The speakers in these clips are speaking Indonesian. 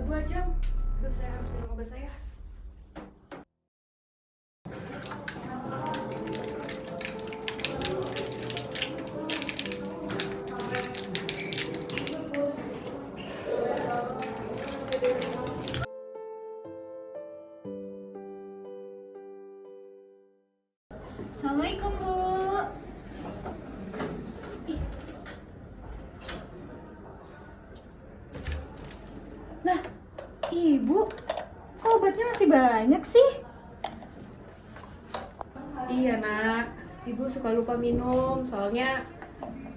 2 jam. Aduh, saya harus minum obat saya. Assalamualaikum, Bu. Ih. Lah, Ibu, kok obatnya masih banyak sih? Iya, Nak. Ibu suka lupa minum, soalnya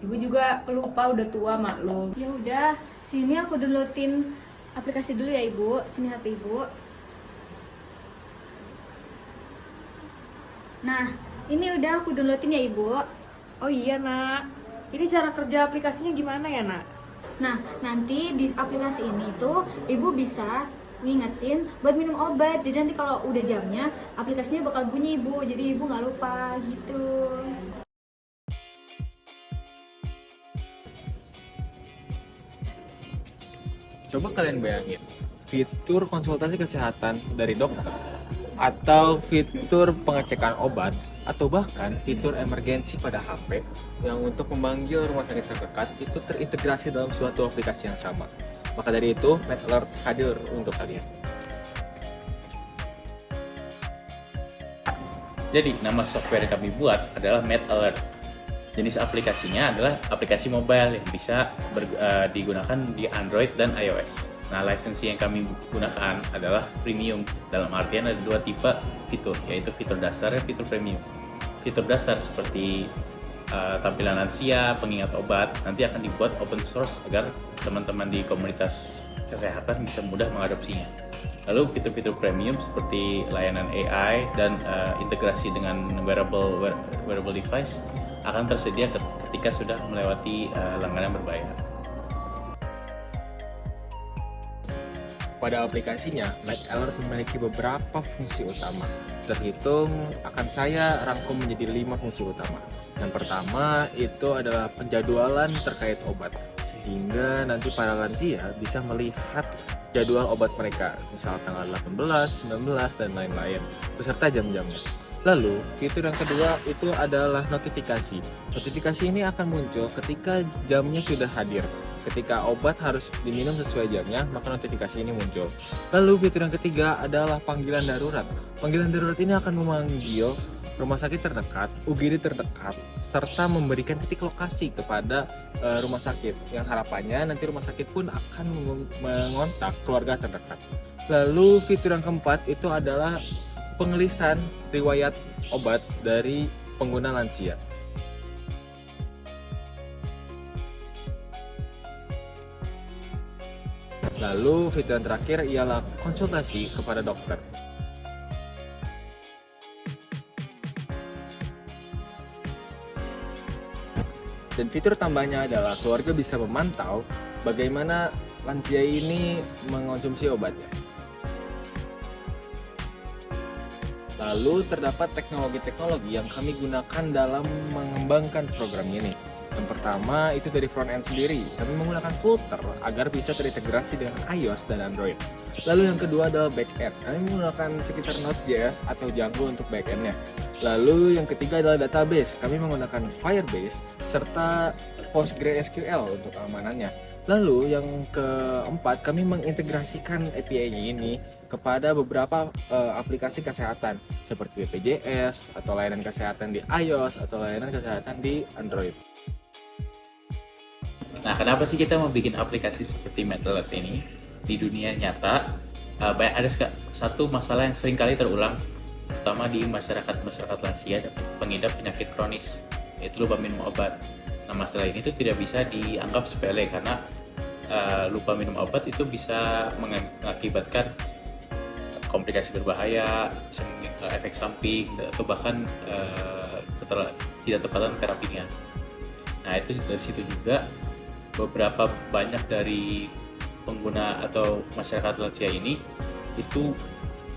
Ibu juga pelupa, udah tua maklum. Ya udah, sini aku downloadin aplikasi dulu ya, Ibu. Sini HP Ibu. Nah, ini udah aku downloadin ya, Ibu. Oh iya, Nak. Ini cara kerja aplikasinya gimana ya, Nak? Nah, nanti di aplikasi ini tuh Ibu bisa ngingetin buat minum obat. Jadi nanti kalau udah jamnya, aplikasinya bakal bunyi, Ibu. Jadi Ibu nggak lupa gitu. Coba kalian bayangin, fitur konsultasi kesehatan dari dokter, atau fitur pengecekan obat, atau bahkan fitur emergensi pada HP yang untuk memanggil rumah sakit terdekat itu terintegrasi dalam suatu aplikasi yang sama. Maka dari itu, MedAlert hadir untuk kalian. Jadi, nama software yang kami buat adalah MedAlert. Jenis aplikasinya adalah aplikasi mobile yang bisa digunakan di Android dan iOS. Nah, lisensi yang kami gunakan adalah premium. Dalam artian ada 2 tipe fitur, yaitu fitur dasar dan fitur premium. Fitur dasar seperti tampilan lansia, pengingat obat, nanti akan dibuat open source agar teman-teman di komunitas kesehatan bisa mudah mengadopsinya. Lalu fitur-fitur premium seperti layanan AI dan integrasi dengan wearable device akan tersedia ketika sudah melewati langganan berbayar. Pada aplikasinya, MedAlert memiliki beberapa fungsi utama. Terhitung akan saya rangkum menjadi 5 fungsi utama. Yang pertama itu adalah penjadwalan terkait obat, sehingga nanti para lansia bisa melihat jadwal obat mereka, misal tanggal 18, 19, dan lain-lain, beserta jam-jamnya. Lalu, fitur yang kedua itu adalah notifikasi. Notifikasi ini akan muncul ketika jamnya sudah hadir. Ketika obat harus diminum sesuai jamnya, maka notifikasi ini muncul. Lalu, fitur yang ketiga adalah panggilan darurat. Panggilan darurat ini akan memanggil rumah sakit terdekat, UGD terdekat, serta memberikan titik lokasi kepada rumah sakit. Yang harapannya nanti rumah sakit pun akan mengontak keluarga terdekat. Lalu, fitur yang keempat itu adalah pengelisaan riwayat obat dari pengguna lansia. Lalu fitur yang terakhir ialah konsultasi kepada dokter. Dan fitur tambahnya adalah keluarga bisa memantau bagaimana lansia ini mengonsumsi obatnya. Lalu terdapat teknologi-teknologi yang kami gunakan dalam mengembangkan program ini. Yang pertama itu dari front end sendiri, kami menggunakan Flutter agar bisa terintegrasi dengan iOS dan Android. Lalu yang kedua adalah back end, kami menggunakan sekitar Node.js atau Django untuk back endnya. Lalu yang ketiga adalah database, kami menggunakan Firebase serta PostgreSQL untuk keamanannya. Lalu yang keempat, kami mengintegrasikan API-nya ini kepada beberapa aplikasi kesehatan seperti BPJS atau layanan kesehatan di iOS atau layanan kesehatan di Android. Nah, kenapa sih kita mau bikin aplikasi seperti MedAlert ini? Di dunia nyata, ada satu masalah yang sering kali terulang, terutama di masyarakat lansia dan pengidap penyakit kronis, yaitu lupa minum obat. Nah, masalah ini tuh tidak bisa dianggap sepele karena lupa minum obat itu bisa mengakibatkan komplikasi berbahaya, bisa efek samping, atau bahkan tidak tepatan terapinya. Nah, itu dari situ juga beberapa banyak dari pengguna atau masyarakat lansia ini itu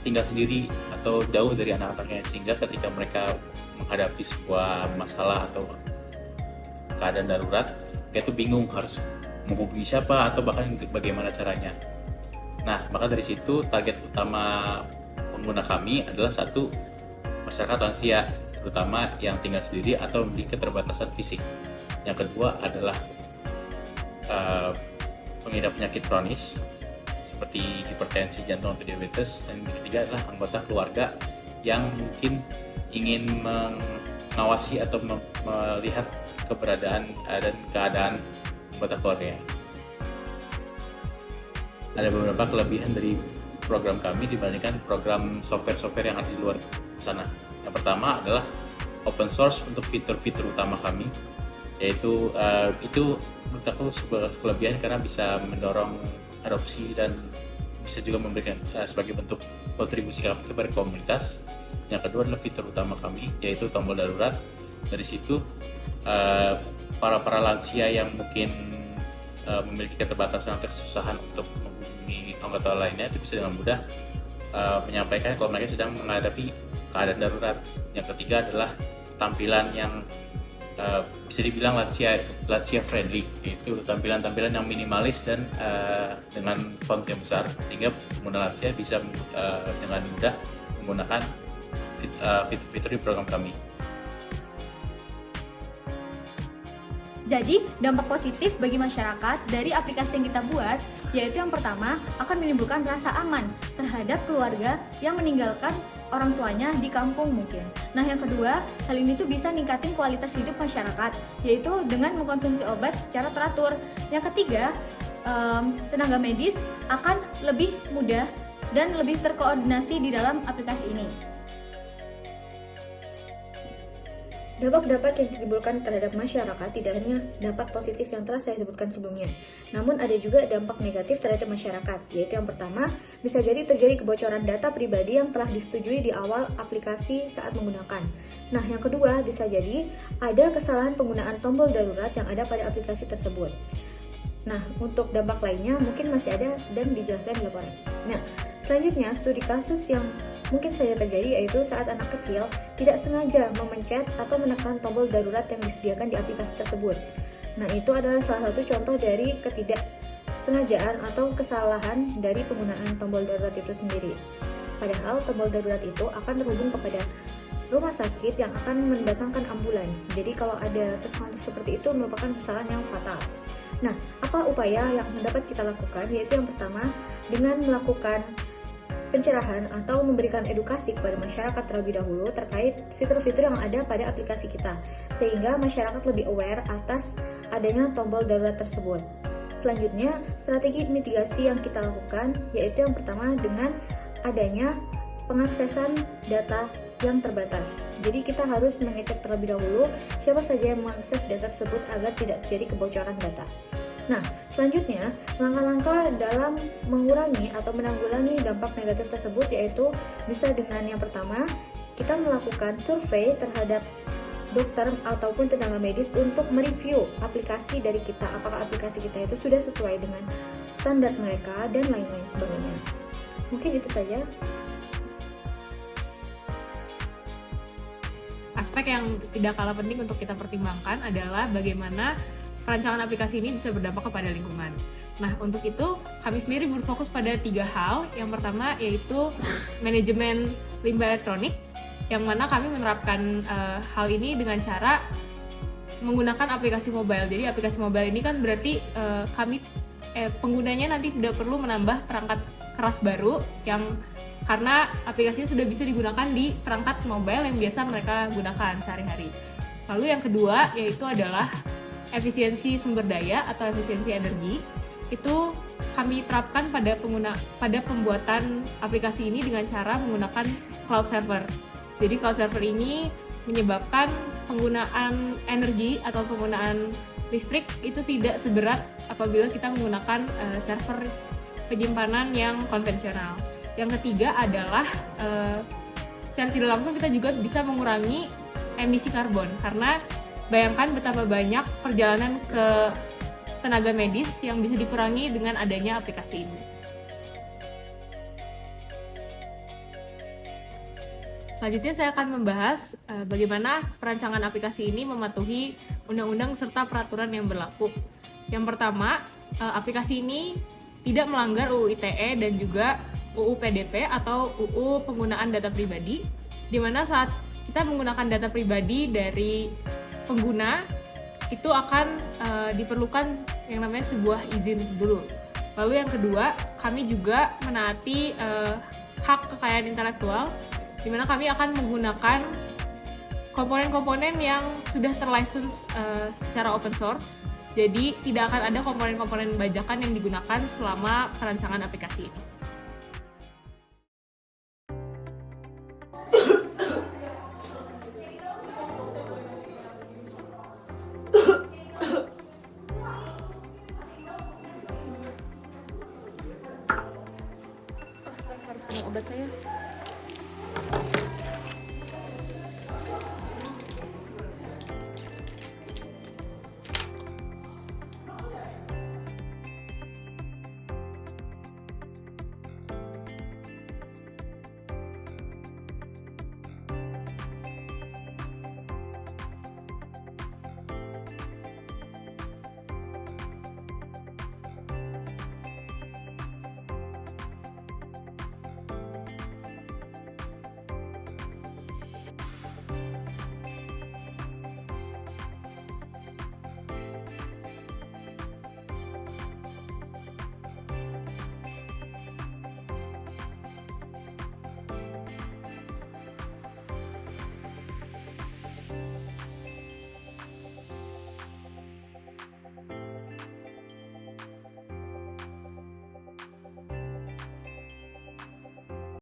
tinggal sendiri atau jauh dari anak-anaknya, sehingga ketika mereka menghadapi sebuah masalah atau keadaan darurat, mereka itu bingung harus menghubungi siapa atau bahkan bagaimana caranya. Nah, maka dari situ target utama pengguna kami adalah satu, masyarakat lansia, terutama yang tinggal sendiri atau memiliki keterbatasan fisik. Yang kedua adalah pengidap penyakit kronis seperti hipertensi, jantung, atau diabetes. Dan yang ketiga adalah anggota keluarga yang mungkin ingin mengawasi atau melihat keberadaan dan keadaan anggota keluarganya. Ada beberapa kelebihan dari program kami dibandingkan program software-software yang ada di luar sana. Yang pertama adalah open source untuk fitur-fitur utama kami, yaitu itu menurut aku sebuah kelebihan karena bisa mendorong adopsi dan bisa juga memberikan sebagai bentuk kontribusi kami kepada komunitas. Yang kedua adalah fitur utama kami, yaitu tombol darurat. Dari situ para lansia yang mungkin memiliki keterbatasan atau kesusahan untuk menghubungi anggota lainnya itu bisa dengan mudah menyampaikan kalau mereka sedang menghadapi keadaan darurat. Yang ketiga adalah tampilan yang bisa dibilang lansia friendly, yaitu tampilan yang minimalis dan dengan font yang besar, sehingga pengguna lansia bisa dengan mudah menggunakan fitur-fitur di program kami. Jadi, dampak positif bagi masyarakat dari aplikasi yang kita buat, yaitu yang pertama, akan menimbulkan rasa aman terhadap keluarga yang meninggalkan orang tuanya di kampung mungkin. Nah, yang kedua, hal ini tuh bisa ningkatin kualitas hidup masyarakat, yaitu dengan mengkonsumsi obat secara teratur. Yang ketiga, tenaga medis akan lebih mudah dan lebih terkoordinasi di dalam aplikasi ini. Dampak-dampak yang ditimbulkan terhadap masyarakat tidak hanya dampak positif yang telah saya sebutkan sebelumnya, namun ada juga dampak negatif terhadap masyarakat, yaitu yang pertama, bisa jadi terjadi kebocoran data pribadi yang telah disetujui di awal aplikasi saat menggunakan. Nah, yang kedua, bisa jadi ada kesalahan penggunaan tombol darurat yang ada pada aplikasi tersebut. Nah, untuk dampak lainnya mungkin masih ada dan dijelaskan di laporan. Nah, selanjutnya, studi kasus yang mungkin saja terjadi yaitu saat anak kecil tidak sengaja memencet atau menekan tombol darurat yang disediakan di aplikasi tersebut. Nah, itu adalah salah satu contoh dari ketidaksengajaan atau kesalahan dari penggunaan tombol darurat itu sendiri. Padahal tombol darurat itu akan terhubung kepada rumah sakit yang akan mendatangkan ambulans. Jadi kalau ada kesalahan seperti itu merupakan kesalahan yang fatal. Nah, apa upaya yang dapat kita lakukan? Yaitu yang pertama, dengan melakukan pencerahan atau memberikan edukasi kepada masyarakat terlebih dahulu terkait fitur-fitur yang ada pada aplikasi kita, sehingga masyarakat lebih aware atas adanya tombol darurat tersebut. Selanjutnya, strategi mitigasi yang kita lakukan yaitu yang pertama dengan adanya pengaksesan data yang terbatas. Jadi kita harus mengecek terlebih dahulu siapa saja yang mengakses data tersebut agar tidak terjadi kebocoran data. Nah, selanjutnya, langkah-langkah dalam mengurangi atau menanggulangi dampak negatif tersebut yaitu bisa dengan yang pertama, kita melakukan survei terhadap dokter ataupun tenaga medis untuk mereview aplikasi dari kita, apakah aplikasi kita itu sudah sesuai dengan standar mereka dan lain-lain sebagainya. Mungkin itu saja. Aspek yang tidak kalah penting untuk kita pertimbangkan adalah bagaimana perancangan aplikasi ini bisa berdampak kepada lingkungan. Nah, untuk itu kami sendiri berfokus pada 3 hal. Yang pertama yaitu manajemen limbah elektronik, yang mana kami menerapkan hal ini dengan cara menggunakan aplikasi mobile. Jadi aplikasi mobile ini kan berarti penggunanya nanti tidak perlu menambah perangkat keras baru yang karena aplikasinya sudah bisa digunakan di perangkat mobile yang biasa mereka gunakan sehari-hari. Lalu yang kedua yaitu adalah efisiensi sumber daya atau efisiensi energi. Itu kami terapkan pada pembuatan aplikasi ini dengan cara menggunakan cloud server. Jadi cloud server ini menyebabkan penggunaan energi atau penggunaan listrik itu tidak seberat apabila kita menggunakan server penyimpanan yang konvensional. Yang ketiga adalah secara tidak langsung kita juga bisa mengurangi emisi karbon, karena bayangkan betapa banyak perjalanan ke tenaga medis yang bisa dikurangi dengan adanya aplikasi ini. Selanjutnya saya akan membahas bagaimana perancangan aplikasi ini mematuhi undang-undang serta peraturan yang berlaku. Yang pertama, aplikasi ini tidak melanggar UU ITE dan juga UU PDP atau UU penggunaan data pribadi, di mana saat kita menggunakan data pribadi dari pengguna itu akan diperlukan yang namanya sebuah izin dulu. Lalu yang kedua, kami juga menaati hak kekayaan intelektual, di mana kami akan menggunakan komponen-komponen yang sudah terlicense secara open source. Jadi tidak akan ada komponen-komponen bajakan yang digunakan selama perancangan aplikasi ini. Saya harus minum obat saya.